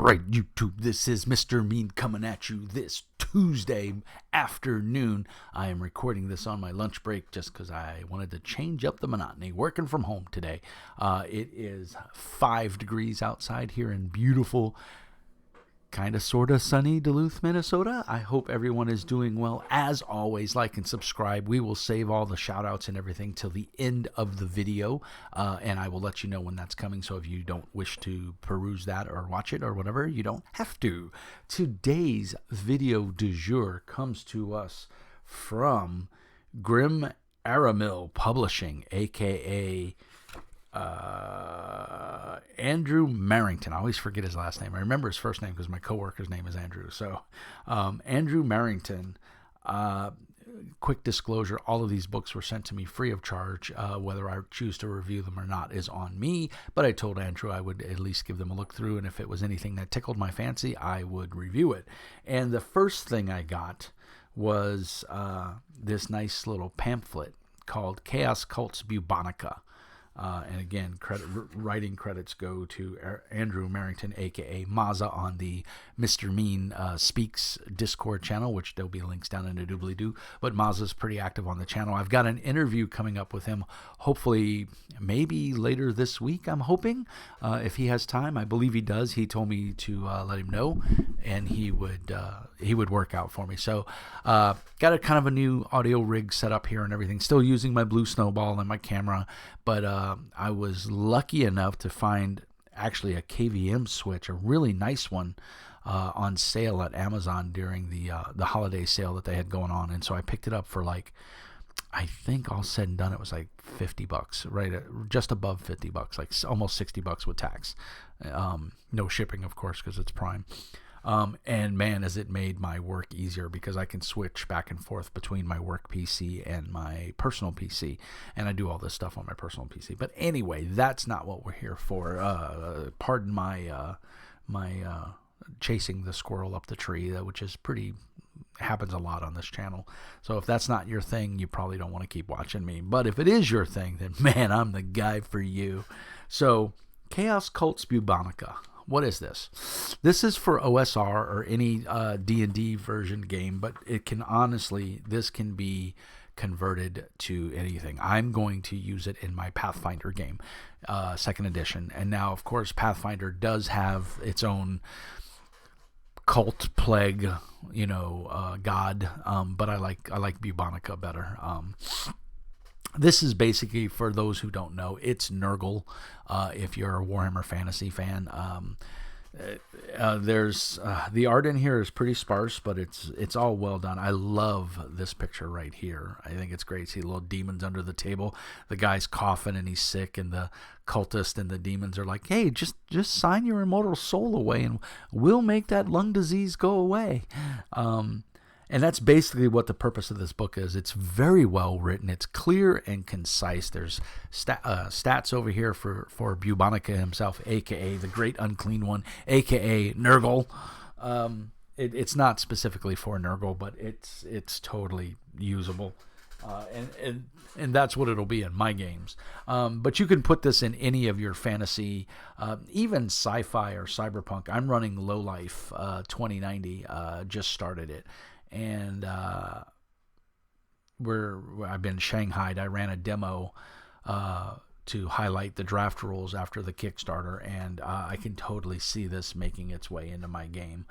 right, YouTube. This is Mr. Mean coming at you this Tuesday afternoon. I am recording this on my lunch break just because I wanted to change up the monotony. Working from home today. It is 5 degrees outside here in beautiful, kind of sort of sunny Duluth, Minnesota. I hope everyone is doing well. As always, like and subscribe. We will save all the shout outs and everything till the end of the video, and I will let you know when that's coming. So if you don't wish to peruse that or watch it or whatever, you don't have to. Today's video du jour comes to us from Grim Aramil Publishing, aka Andrew Marrington. I always forget his last name. I remember his first name because my coworker's name is Andrew. So Andrew Marrington. Quick disclosure, all of these books were sent to me free of charge. Whether I choose to review them or not is on me, but I told Andrew I would at least give them a look through, and if it was anything that tickled my fancy, I would review it. And the first thing I got was this nice little pamphlet called Chaos Cult's Bubonica. And again, writing credits go to Andrew Marrington, a.k.a. Mazza, on the Mr. Mean Speaks Discord channel, which there'll be links down in the doobly-doo. But Mazza's pretty active on the channel. I've got an interview coming up with him, hopefully maybe later this week, I'm hoping, if he has time. I believe he does. He told me to let him know, and he would work out for me. So got a kind of a new audio rig set up here and everything. Still using my Blue Snowball and my camera, but I was lucky enough to find actually a KVM switch, a really nice one, on sale at Amazon during the holiday sale that they had going on. And so I picked it up for like, I think all said and done, it was like $50, right? Just above $50, like almost $60 with tax. No shipping, of course, because it's Prime. And man, has it made my work easier because I can switch back and forth between my work PC and my personal PC. And I do all this stuff on my personal PC. But anyway, that's not what we're here for. Pardon my chasing the squirrel up the tree, which is happens a lot on this channel. So if that's not your thing, you probably don't want to keep watching me. But if it is your thing, then man, I'm the guy for you. So Chaos Cult's Bubonica. What is this? This is for OSR or any D&D version game, but this can be converted to anything. I'm going to use it in my Pathfinder game, 2nd edition. And now, of course, Pathfinder does have its own cult plague, god, but I like Bubonica better. This is basically, for those who don't know, it's Nurgle. If you're a Warhammer Fantasy fan, there's the art in here is pretty sparse, but it's all well done. I love this picture right here. I think it's great. See the little demons under the table. The guy's coughing and he's sick, and the cultist and the demons are like, "Hey, just sign your immortal soul away, and we'll make that lung disease go away." And that's basically what the purpose of this book is. It's very well written. It's clear and concise. There's stats over here for Bubonica himself, a.k.a. the Great Unclean One, a.k.a. Nurgle. It's not specifically for Nurgle, but it's totally usable. And that's what it'll be in my games. But you can put this in any of your fantasy, even sci-fi or cyberpunk. I'm running Lowlife 2090. Just started it. And I've been shanghaied. I ran a demo to highlight the draft rules after the Kickstarter, and I can totally see this making its way into my game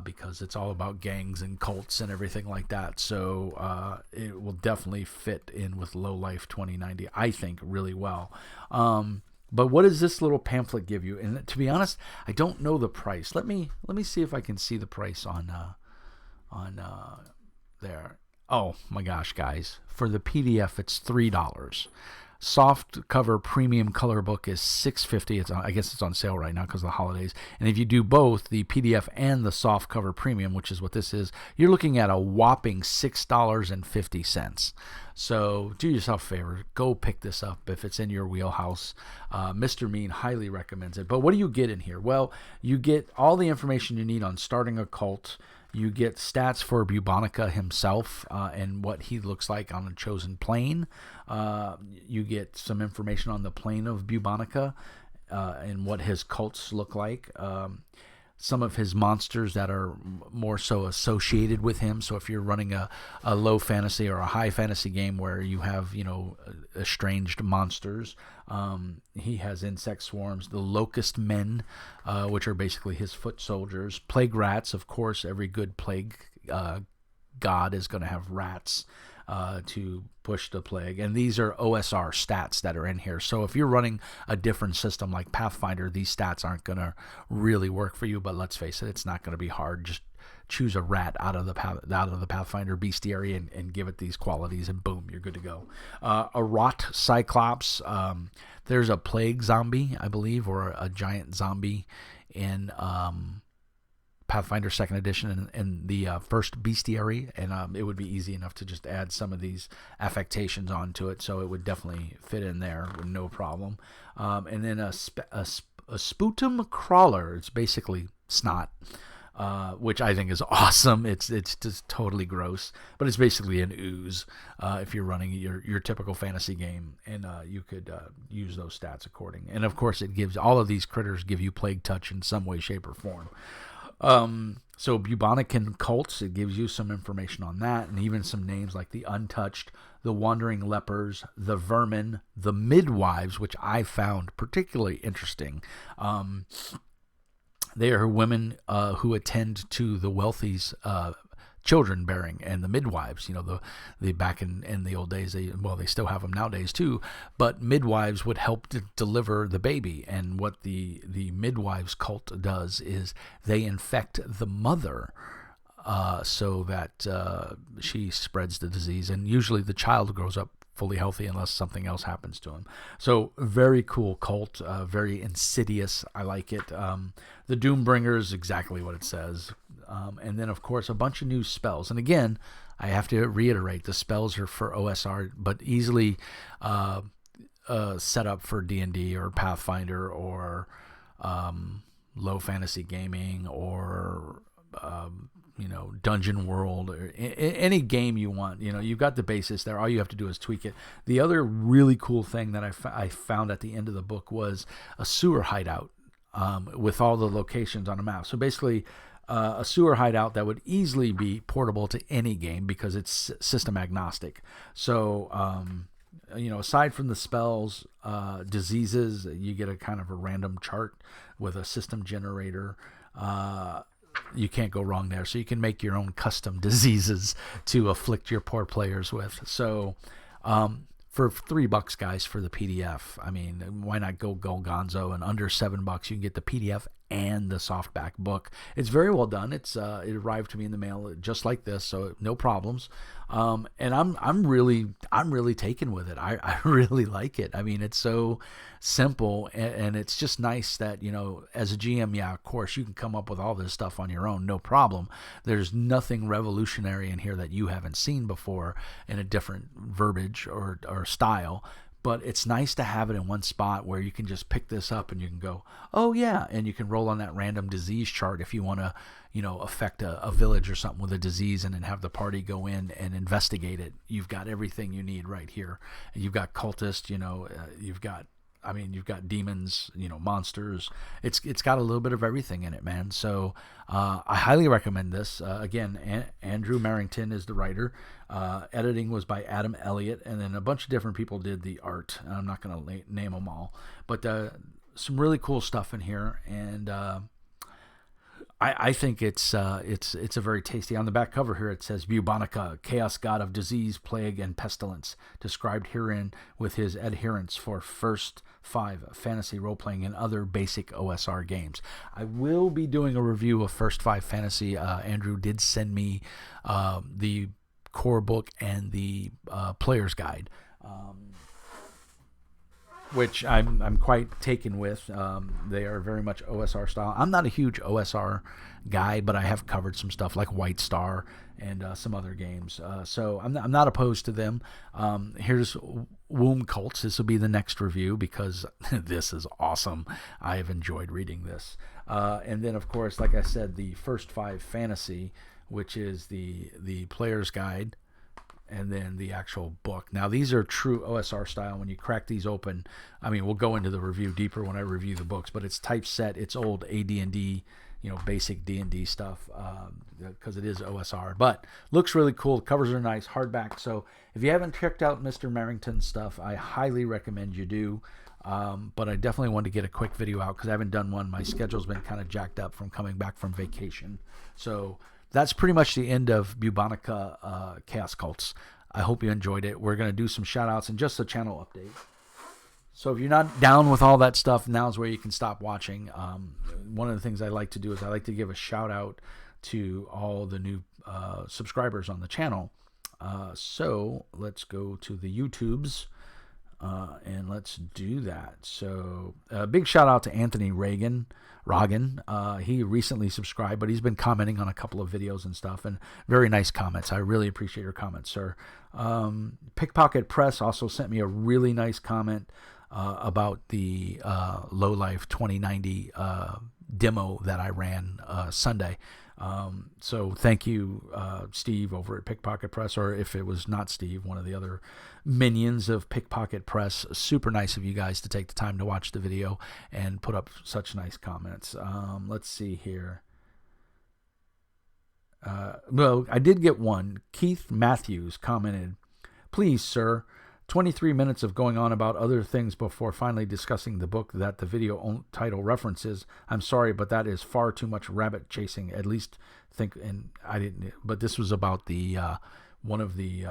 because it's all about gangs and cults and everything like that. So it will definitely fit in with Lowlife 2090, I think, really well. But what does this little pamphlet give you? And to be honest, I don't know the price. Let me see if I can see the price on there. Oh my gosh, guys, for the PDF it's $3. Soft cover premium color book is $6.50. I guess it's on sale right now because of the holidays. And if you do both the PDF and the soft cover premium, which is what this is, you're looking at a whopping $6.50. So do yourself a favor, go pick this up if it's in your wheelhouse. Mr. Mean highly recommends it. But what do you get in here? Well, you get all the information you need on starting a cult. You get stats for Bubonica himself and what he looks like on a chosen plane. You get some information on the plane of Bubonica and what his cults look like. some of his monsters that are more so associated with him. So if you're running a low fantasy or a high fantasy game where you have, estranged monsters, he has insect swarms, the locust men, which are basically his foot soldiers, plague rats. Of course, every good plague god is going to have rats to push the plague. And these are OSR stats that are in here. So if you're running a different system like Pathfinder, these stats aren't going to really work for you. But let's face it, it's not going to be hard. Just choose a rat out of the Pathfinder bestiary and give it these qualities, and boom, you're good to go. A rot cyclops. There's a plague zombie, I believe, or a giant zombie in Pathfinder 2nd Edition and the first bestiary, and it would be easy enough to just add some of these affectations onto it, so it would definitely fit in there with no problem. And then a sputum crawler. It's basically snot, which I think is awesome. It's just totally gross, but it's basically an ooze if you're running your typical fantasy game, and you could use those stats according. And of course, it gives all of these critters give you plague touch in some way, shape, or form. So Bubonican cults, it gives you some information on that, and even some names like the Untouched, the Wandering Lepers, the Vermin, the Midwives, which I found particularly interesting. They are women who attend to the wealthy's children bearing, and the midwives, the back in the old days, they still have them nowadays too, but midwives would help to deliver the baby. And what the midwives cult does is they infect the mother so that she spreads the disease, and usually the child grows up fully healthy unless something else happens to him. So very cool cult, very insidious. I like it. The Doombringer is exactly what it says. And then, of course, a bunch of new spells. And again, I have to reiterate, the spells are for OSR, but easily set up for D&D or Pathfinder or low fantasy gaming or Dungeon World, or any game you want. You've got the basis there. All you have to do is tweak it. The other really cool thing that I found at the end of the book was a sewer hideout with all the locations on a map. So basically, a sewer hideout that would easily be portable to any game because it's system agnostic. So, aside from the spells, diseases, you get a kind of a random chart with a system generator. You can't go wrong there. So you can make your own custom diseases to afflict your poor players with. So for $3, guys, for the PDF, I mean, why not go gonzo? And under $7, you can get the PDF and the softback book. It's very well done. It arrived to me in the mail just like this, so no problems. And I'm really taken with it. I really like it. I mean, it's so simple, and it's just nice that, as a GM, yeah, of course, you can come up with all this stuff on your own, no problem. There's nothing revolutionary in here that you haven't seen before in a different verbiage or style. But it's nice to have it in one spot where you can just pick this up and you can go, oh yeah, and you can roll on that random disease chart if you want to, affect a village or something with a disease, and then have the party go in and investigate it. You've got everything you need right here. You've got cultists, you've got demons, monsters. It's got a little bit of everything in it, man. So I highly recommend this. Again, Andrew Marrington is the writer. Editing was by Adam Elliott, and then a bunch of different people did the art. I'm not going to name them all, but some really cool stuff in here, and I think it's a very tasty. On the back cover here, it says Bubonica, chaos god of disease, plague, and pestilence, described herein with his adherents for first 5 fantasy role-playing and other basic OSR games. I will be doing a review of first 5 fantasy. Andrew did send me the core book and the player's guide, which I'm quite taken with. They are very much OSR style. I'm not a huge OSR guy, but I have covered some stuff like White Star and some other games. So I'm not opposed to them. Here's Womb Cults. This will be the next review because this is awesome. I have enjoyed reading this. And then, of course, like I said, the first 5 fantasy, which is the player's guide, and then the actual book. Now, these are true OSR style. When you crack these open, I mean, we'll go into the review deeper when I review the books, but it's typeset, it's old AD&D basic D&D stuff, because it is OSR. But looks really cool. Covers are nice, hardback. So if you haven't checked out Mr. Merrington's stuff, I highly recommend you do. But I definitely wanted to get a quick video out because I haven't done one. My schedule's been kind of jacked up from coming back from vacation. So that's pretty much the end of Bubonica Chaos Cults. I hope you enjoyed it. We're going to do some shout outs and just a channel update. So if you're not down with all that stuff, now's where you can stop watching. One of the things I like to do is I like to give a shout out to all the new subscribers on the channel. So let's go to the YouTubes and let's do that. So a big shout out to Anthony Rogan. He recently subscribed, but he's been commenting on a couple of videos and stuff, and very nice comments. I really appreciate your comments, sir. Pickpocket Press also sent me a really nice comment about the Low Life 2090 demo that I ran Sunday. So thank you, Steve over at Pickpocket Press, or if it was not Steve, one of the other minions of Pickpocket Press. Super nice of you guys to take the time to watch the video and put up such nice comments. Let's see here. Well, I did get one. Keith Matthews commented, "Please, sir, 23 minutes of going on about other things before finally discussing the book that the video title references. I'm sorry, but that is far too much rabbit chasing. At least think," and I didn't, but this was about the one of the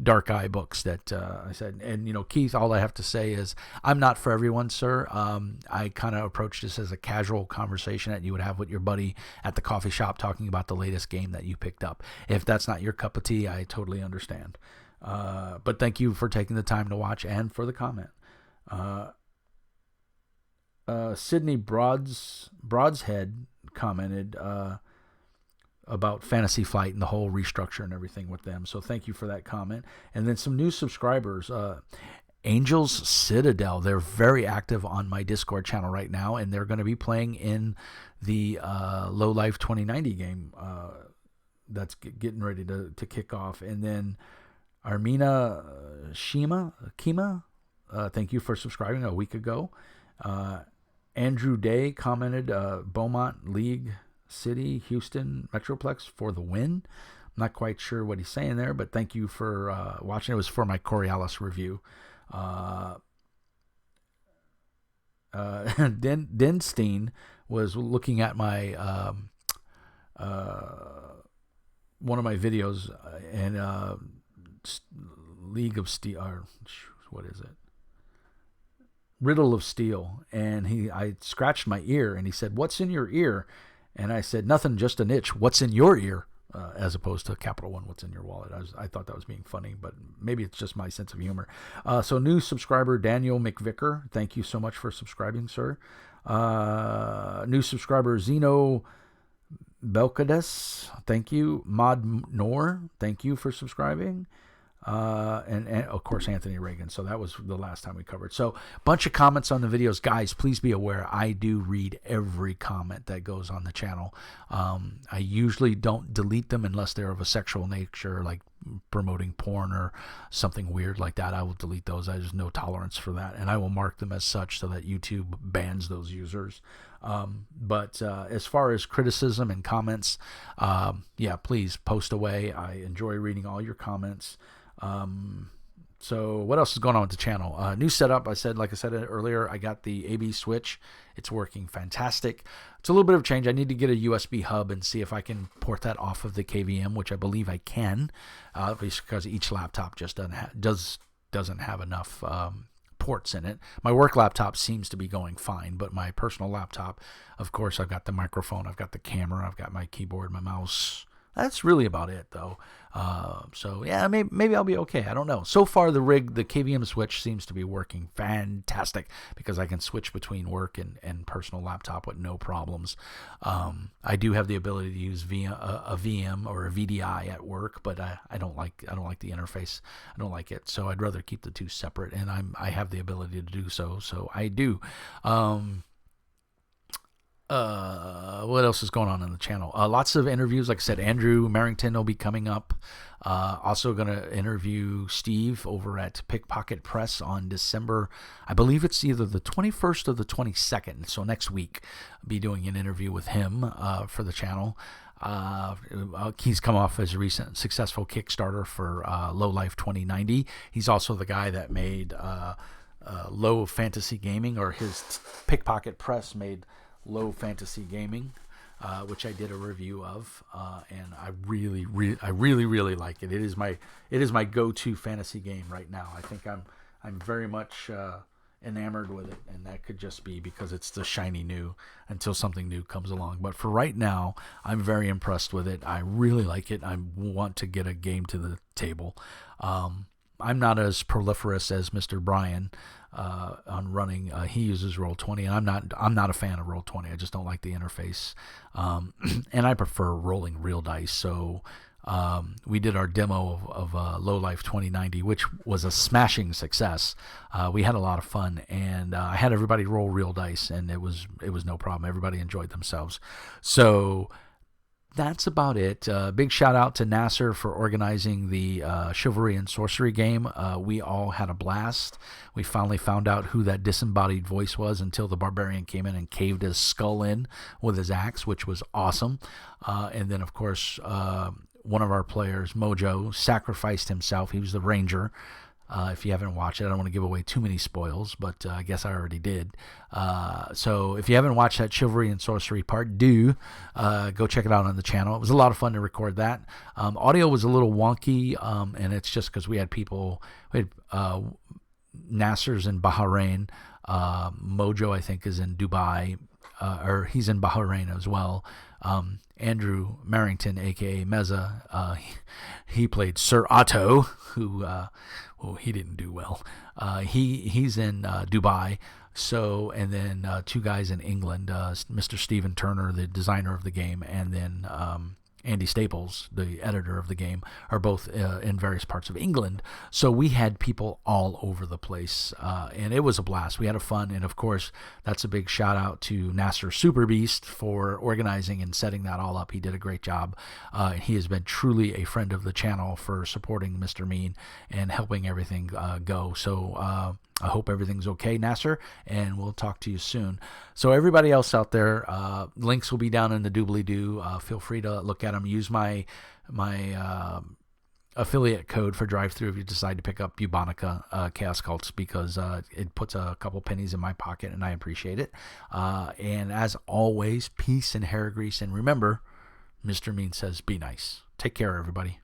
Dark Eye books that I said. And Keith, all I have to say is I'm not for everyone, sir. I kind of approached this as a casual conversation that you would have with your buddy at the coffee shop talking about the latest game that you picked up. If that's not your cup of tea, I totally understand. But thank you for taking the time to watch and for the comment. Sydney Broadshead commented about Fantasy Flight and the whole restructure and everything with them. So thank you for that comment. And then some new subscribers. Angels Citadel. They're very active on my Discord channel right now, and they're going to be playing in the Low Life 2090 game that's getting ready to kick off. And then Armina Kima, thank you for subscribing a week ago. Andrew Day commented, Beaumont, League, City, Houston, Metroplex for the win. I'm not quite sure what he's saying there, but thank you for watching. It was for my Coriolis review. Denstein was looking at my one of my videos, and League of Steel, or what is it? Riddle of Steel. And I scratched my ear, and he said, "What's in your ear?" And I said, "Nothing, just an itch. What's in your ear?" As opposed to Capital One, "What's in your wallet?" I thought that was being funny, but maybe it's just my sense of humor. So new subscriber Daniel McVicker, thank you so much for subscribing, sir. New subscriber Zeno Belkades, thank you. Mod Nor, thank you for subscribing. And of course Anthony Reagan. So that was the last time we covered. So bunch of comments on the videos. Guys, please be aware I do read every comment that goes on the channel. I usually don't delete them unless they're of a sexual nature, like promoting porn or something weird like that. I will delete those. There's no tolerance for that, and I will mark them as such so that YouTube bans those users. But as far as criticism and comments, yeah, please post away. I enjoy reading all your comments. So what else is going on with the channel? New setup. Like I said earlier, I got the AB switch. It's working fantastic. It's a little bit of change. I need to get a USB hub and see if I can port that off of the KVM, which I believe I can, because each laptop just doesn't have enough ports in it. My work laptop seems to be going fine, but my personal laptop, of course, I've got the microphone, I've got the camera, I've got my keyboard, my mouse. That's really about it, though. So, yeah, maybe I'll be okay. I don't know. So far, the KVM switch seems to be working fantastic because I can switch between work and personal laptop with no problems. I do have the ability to use a VM or a VDI at work, but I don't like the interface. I don't like it, so I'd rather keep the two separate, and I have the ability to do so, so I do. what else is going on the channel? Lots of interviews. Like I said, Andrew Merrington will be coming up. Also going to interview Steve over at Pickpocket Press on December. I believe it's either the 21st or the 22nd. So next week, I'll be doing an interview with him for the channel. He's come off as a recent successful Kickstarter for Low Life 2090. He's also the guy that made Low Fantasy Gaming, or his Pickpocket Press made Low Fantasy Gaming, which I did a review of, and I really like it. It is my go-to fantasy game right now. I think I'm very much enamored with it, and that could just be because it's the shiny new until something new comes along. But for right now, I'm very impressed with it. I really like it. I want to get a game to the table. I'm not as proliferous as Mr. Brian on running. He uses Roll20, and I'm not a fan of Roll20. I just don't like the interface, and I prefer rolling real dice. So we did our demo of Low Life 2090, which was a smashing success. We had a lot of fun, and I had everybody roll real dice, and it was no problem. Everybody enjoyed themselves. So that's about it. Big shout out to Nasser for organizing the Chivalry and Sorcery game. We all had a blast. We finally found out who that disembodied voice was until the barbarian came in and caved his skull in with his axe, which was awesome. And then, of course, one of our players, Mojo, sacrificed himself. He was the ranger. If you haven't watched it, I don't want to give away too many spoils, but I guess I already did. So if you haven't watched that Chivalry and Sorcery part, go check it out on the channel. It was a lot of fun to record that. Audio was a little wonky, and it's just because we had Nasser's in Bahrain. Mojo, I think, is in Dubai, or he's in Bahrain as well. Andrew Merrington, a.k.a. Meza, he played Sir Otto, who he didn't do well. He's in Dubai. So, and then two guys in England, Mr. Stephen Turner, the designer of the game, and then Andy Staples, the editor of the game, are both in various parts of England. So we had people all over the place, and it was a blast. We had a fun, and of course, that's a big shout out to Nasser Superbeast for organizing and setting that all up. He did a great job. He has been truly a friend of the channel for supporting Mr. Mean and helping everything go. So I hope everything's okay, Nasser, and we'll talk to you soon. So everybody else out there, links will be down in the doobly-doo. Feel free to look at them. Use my affiliate code for drive-thru if you decide to pick up Bubonica Chaos Cults, because it puts a couple pennies in my pocket, and I appreciate it. And as always, peace and hair grease. And remember, Mr. Mean says, be nice. Take care, everybody.